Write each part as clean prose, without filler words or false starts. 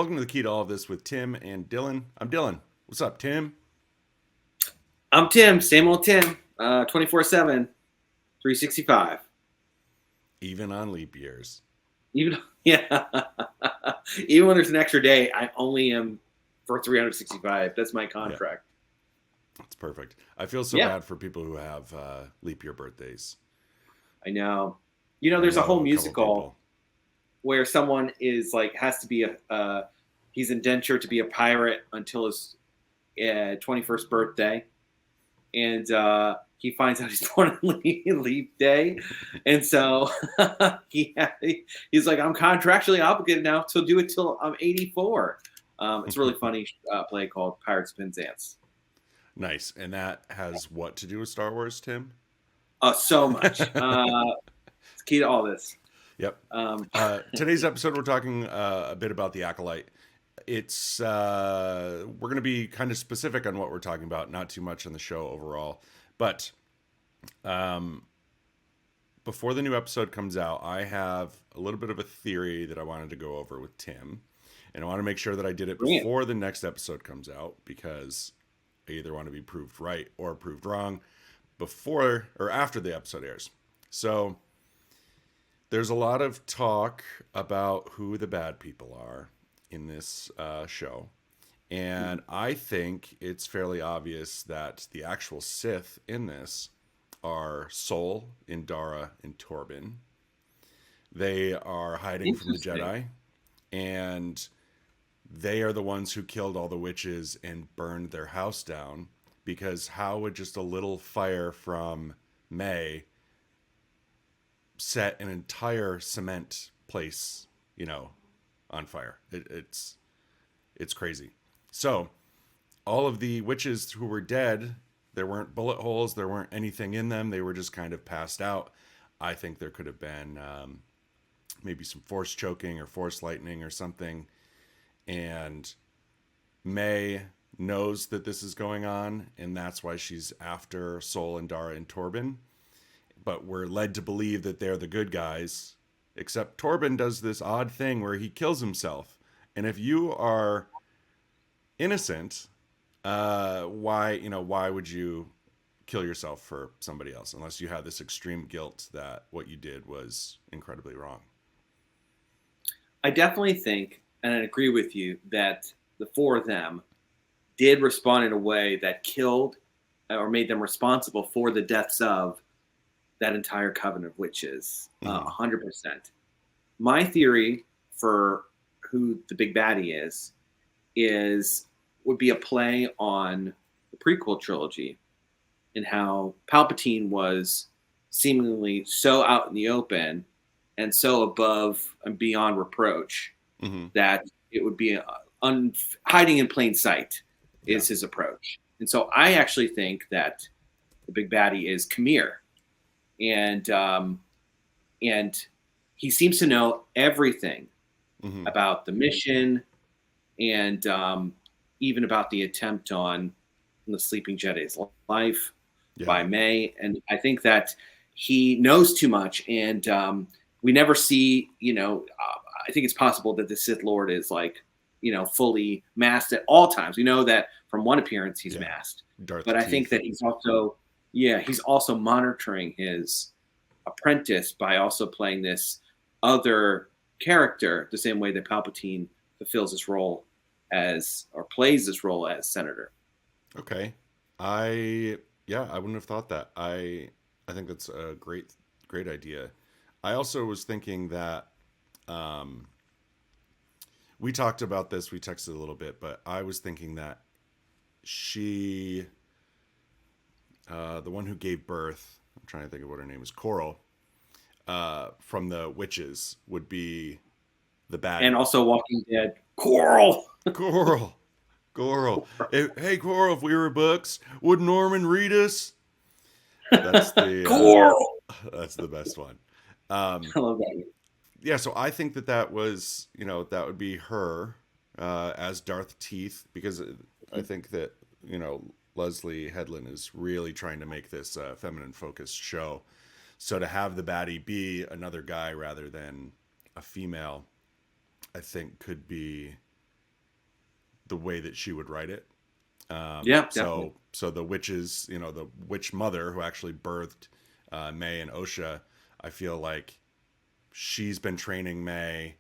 Welcome to the Key to All of This with Tim and Dylan. I'm Dylan. What's up, Tim? I'm Tim, same old Tim, 24/7, 365. Even on leap years. Yeah. Even when there's an extra day, I only am for 365. That's my contract. That's perfect. I feel so bad for people who have leap year birthdays. I know. There's a whole musical where someone is has to be he's indentured to be a pirate until his 21st birthday. And he finds out he's born on leap day. And so he's like, I'm contractually obligated now to do it till I'm 84. It's a really funny play called Pirates, Penzance. Nice. And that has what to do with Star Wars, Tim? So much. It's key to all this. Yep. Today's episode, we're talking a bit about the Acolyte. It's we're going to be kind of specific on what we're talking about, not too much on the show overall. But before the new episode comes out, I have a little bit of a theory that I wanted to go over with Tim. And I want to make sure that I did it before the next episode comes out, because I either want to be proved right or proved wrong before or after the episode airs. So there's a lot of talk about who the bad people are in this show. And I think it's fairly obvious that the actual Sith in this are Sol, Indara, and Torben. They are hiding from the Jedi, and they are the ones who killed all the witches and burned their house down, because how would just a little fire from May set an entire cement place, on fire? It's crazy. So all of the witches who were dead, there weren't bullet holes, there weren't anything in them, they were just kind of passed out. I think there could have been maybe some force choking or force lightning or something, and May knows that this is going on, and that's why she's after Sol, Indara, and Torben. But we're led to believe that they're the good guys, except Torben does this odd thing where he kills himself. And if you are innocent, why would you kill yourself for somebody else, unless you have this extreme guilt that what you did was incredibly wrong? I definitely think, and I agree with you, that the four of them did respond in a way that killed or made them responsible for the deaths of that entire coven of witches, 100%. My theory for who the big baddie would be a play on the prequel trilogy and how Palpatine was seemingly so out in the open and so above and beyond reproach that it would be hiding in plain sight is his approach. And so I actually think that the big baddie is Khmer. And he seems to know everything about the mission and even about the attempt on the sleeping Jedi's life by May. And I think that he knows too much, and we never see, I think it's possible that the Sith Lord is fully masked at all times. We know that from one appearance he's masked, but I think that he's also monitoring his apprentice by also playing this other character the same way that Palpatine fulfills this role plays this role as senator. Okay. I wouldn't have thought that. I think that's a great idea. I also was thinking that we talked about this, we texted a little bit, but I was thinking that she, the one who gave birth, I'm trying to think of what her name is, Coral, from the witches, would be the bad. And also Walking Dead, Coral. Hey, Coral, if we were books, would Norman read us? That's the Coral. That's the best one. I love that. Yeah, so I think that was, that would be her as Darth Teeth, because I think that, Leslie Headland is really trying to make this feminine-focused show. So to have the baddie be another guy rather than a female, I think could be the way that she would write it. Yeah, definitely. So the witches, the witch mother who actually birthed May and Osha, I feel like she's been training May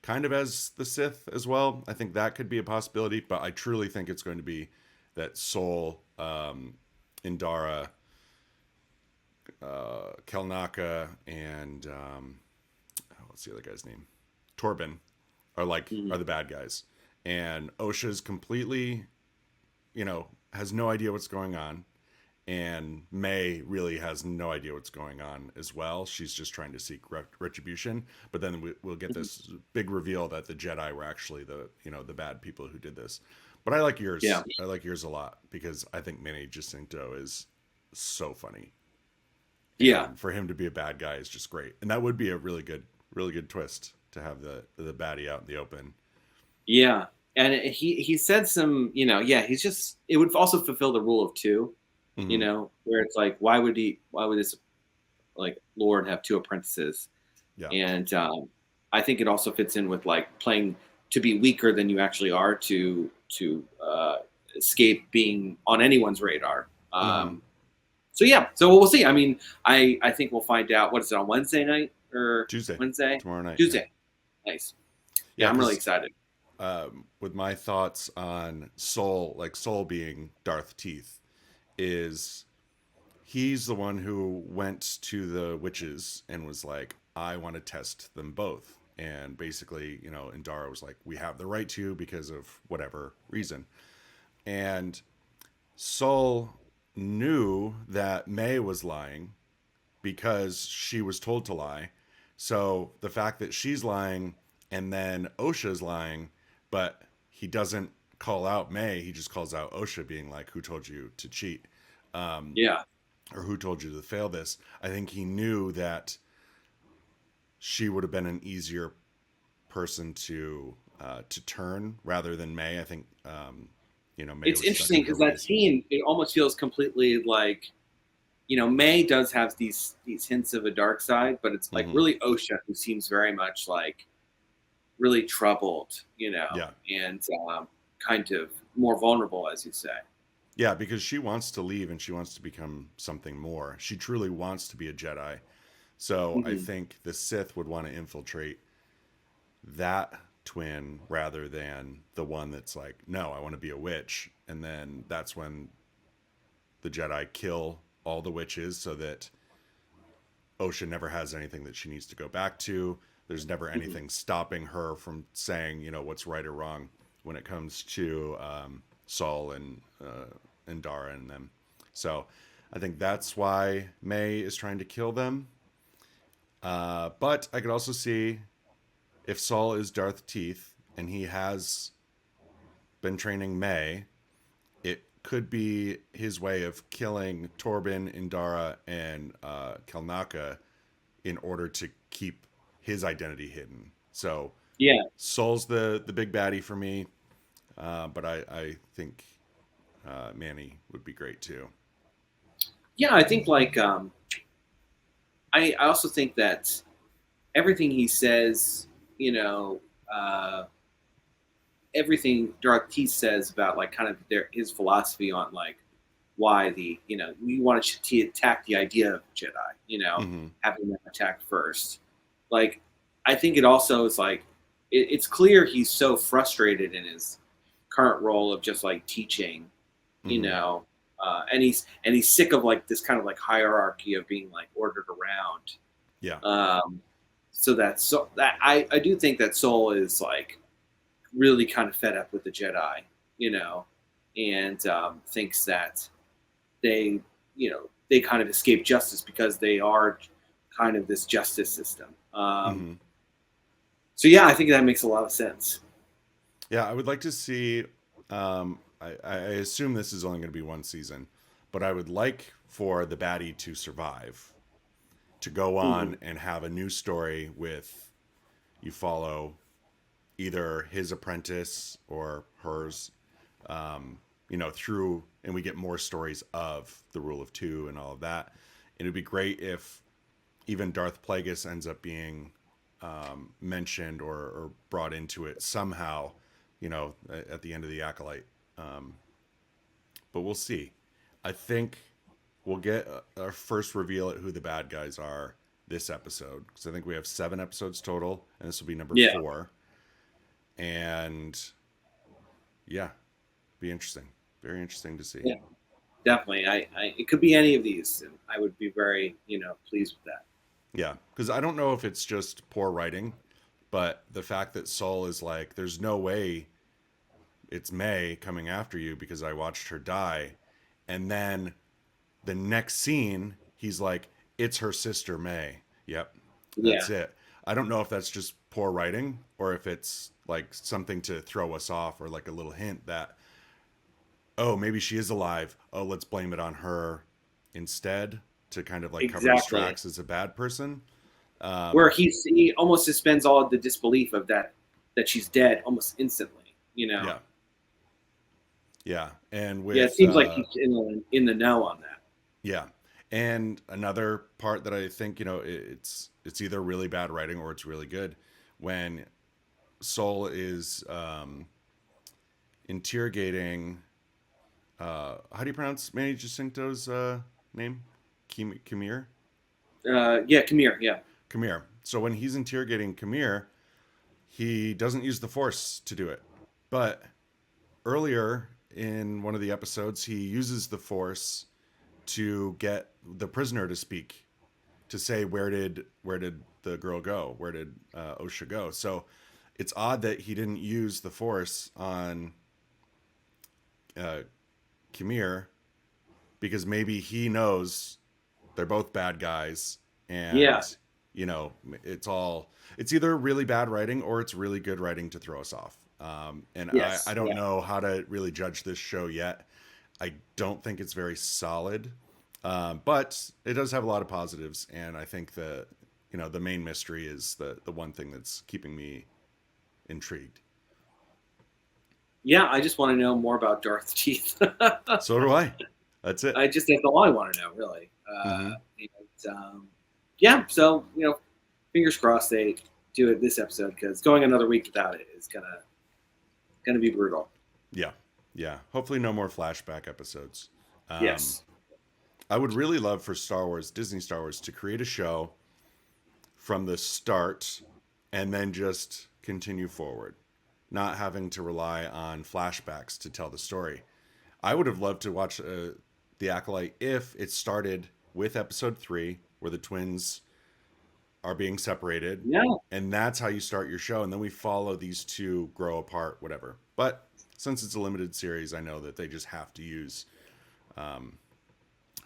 kind of as the Sith as well. I think that could be a possibility, but I truly think it's going to be that Sol, Indara, Kelnaka, and what's the other guy's name? Torben are the bad guys, and Osha's completely, has no idea what's going on, and May really has no idea what's going on as well. She's just trying to seek retribution, but then we'll get this big reveal that the Jedi were actually the bad people who did this. But I like yours. Yeah. I like yours a lot because I think Manny Jacinto is so funny. Yeah. And for him to be a bad guy is just great, and that would be a really good twist to have the baddie out in the open. Yeah, and he said some, he's just, it would also fulfill the rule of two, where it's like, why would this like Lord have two apprentices? Yeah. And I think it also fits in with like playing to be weaker than you actually are to escape being on anyone's radar. So we'll see. I mean, I think we'll find out. What is it, on Wednesday night or Tuesday? Wednesday? Tomorrow night. Tuesday. Yeah. Nice. Yeah, I'm really excited. With my thoughts on Sol, like Sol being Darth Teeth, is he's the one who went to the witches and was like, I want to test them both. And basically, Indara was like, we have the right to because of whatever reason. And Sol knew that May was lying because she was told to lie. So the fact that she's lying and then Osha's lying, but he doesn't call out May, he just calls out Osha, being like, who told you to cheat? Or who told you to fail this? I think he knew that she would have been an easier person to turn rather than May. I think May. It's interesting because that scene, it almost feels completely like, May does have these hints of a dark side, but it's like really Osha, who seems very much like really troubled, and kind of more vulnerable, as you say. Yeah, because she wants to leave and she wants to become something more. She truly wants to be a Jedi. So I think the Sith would want to infiltrate that twin rather than the one that's like, no, I want to be a witch. And then that's when the Jedi kill all the witches so that Osha never has anything that she needs to go back to. There's never anything stopping her from saying, what's right or wrong when it comes to Sol and Dara and them. So I think that's why May is trying to kill them. But I could also see if Sol is Darth Teeth and he has been training May, it could be his way of killing Torben, Indara, and Kelnaka in order to keep his identity hidden. So yeah, Sol's the big baddie for me, but I think Manny would be great too. Yeah, I think like I also think that everything he says, everything Darth Teeth says about like kind of his philosophy on like why we want to attack the idea of Jedi, having them attack first. Like, I think it also is like, it's clear he's so frustrated in his current role of just like teaching, and he's sick of like this kind of like hierarchy of being like ordered around. Yeah. So that I do think that Sol is like really kind of fed up with the Jedi, and thinks that they kind of escape justice because they are kind of this justice system. So yeah, I think that makes a lot of sense. Yeah, I would like to see. I assume this is only going to be one season, but I would like for the baddie to survive, to go on and have a new story with you follow either his apprentice or hers, through, and we get more stories of the Rule of Two and all of that. And it'd be great if even Darth Plagueis ends up being mentioned or brought into it somehow, at the end of the Acolyte. But we'll see. I think we'll get our first reveal at who the bad guys are this episode, because I think we have 7 episodes total, and this will be number 4. And yeah, be interesting. Very interesting to see. Yeah, definitely. I it could be any of these, and I would be very pleased with that. Yeah, because I don't know if it's just poor writing, but the fact that Saul is like, there's no way it's May coming after you because I watched her die. And then the next scene, he's like, it's her sister May. Yep, that's it. I don't know if that's just poor writing or if it's like something to throw us off, or like a little hint that, oh, maybe she is alive. Oh, let's blame it on her instead, to kind of like cover his tracks as a bad person. Where he almost suspends all of the disbelief of that she's dead almost instantly. Yeah, and with it seems like he's in the know on that. Yeah, and another part that I think it's either really bad writing or it's really good, when Saul is interrogating. How do you pronounce Manny Jacinto's name? Kamir? Kamir, yeah. Kamir. So when he's interrogating Kamir, he doesn't use the Force to do it. But earlier in one of the episodes, he uses the Force to get the prisoner to speak, to say, where did the girl go? Where did Osha go? So it's odd that he didn't use the Force on Kamir, because maybe he knows they're both bad guys, and it's either really bad writing or it's really good writing to throw us off. I don't know how to really judge this show yet. I don't think it's very solid, but it does have a lot of positives, and I think the main mystery is the one thing that's keeping me intrigued. Yeah, I just want to know more about Darth's teeth. So do I. That's it. That's all I want to know, really. So fingers crossed they do it this episode, because going another week without it is gonna be brutal. Yeah. Hopefully, no more flashback episodes. Yes. I would really love for Disney Star Wars, to create a show from the start and then just continue forward, not having to rely on flashbacks to tell the story. I would have loved to watch The Acolyte if it started with episode 3, where the twins are being separated. Yeah. And that's how you start your show. And then we follow these two grow apart, whatever. But since it's a limited series, I know that they just have to use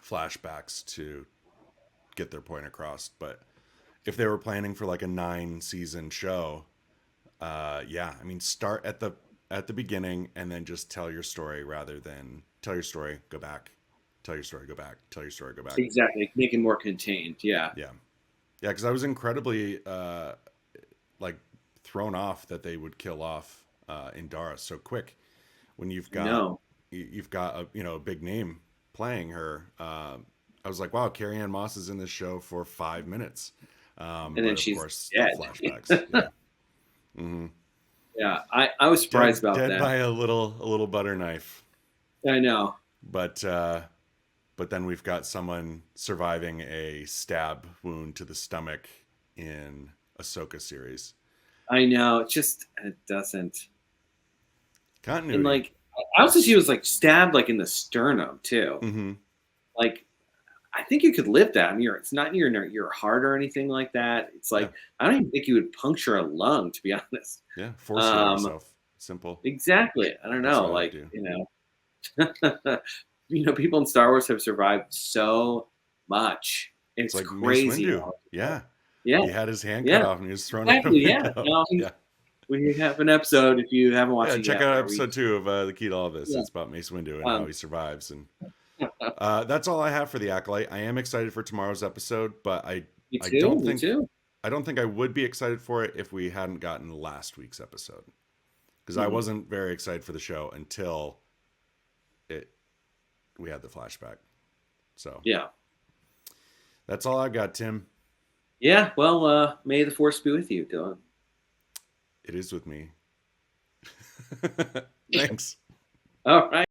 flashbacks to get their point across. But if they were planning for like a 9-season show, start at the beginning and then just tell your story, rather than tell your story, go back, tell your story, go back, tell your story, go back. Exactly. Make it more contained. Yeah. Yeah. Because I was incredibly thrown off that they would kill off Indara so quick, when you've got a big name playing her. I was like, wow, Carrie-Anne Moss is in this show for 5 minutes, and then she's of course dead. Flashbacks. Yeah. Mm-hmm. Yeah, I was surprised about that. Dead by a little butter knife. I know. But then we've got someone surviving a stab wound to the stomach in Ahsoka series. I know. It doesn't. Continuity. And I also see it was stabbed in the sternum too. Mm-hmm. I think you could live that. I mean, it's not near your heart or anything like that. It's I don't even think you would puncture a lung, to be honest. Yeah, force it on yourself. Simple. Exactly. I don't know. People in Star Wars have survived so much. It's like crazy. Mace Windu. Yeah. Yeah. He had his hand cut off and he was thrown out. Yeah. We have an episode, if you haven't watched it check yet, out episode 2 of The Key to All This. It's about Mace Windu and how he survives. And that's all I have for The Acolyte. I am excited for tomorrow's episode, but I don't think I would be excited for it if we hadn't gotten last week's episode, because I wasn't very excited for the show until we had the flashback. So yeah, that's all I've got, Tim. Yeah, well, may the force be with you, Dylan. It is with me. Thanks. All right.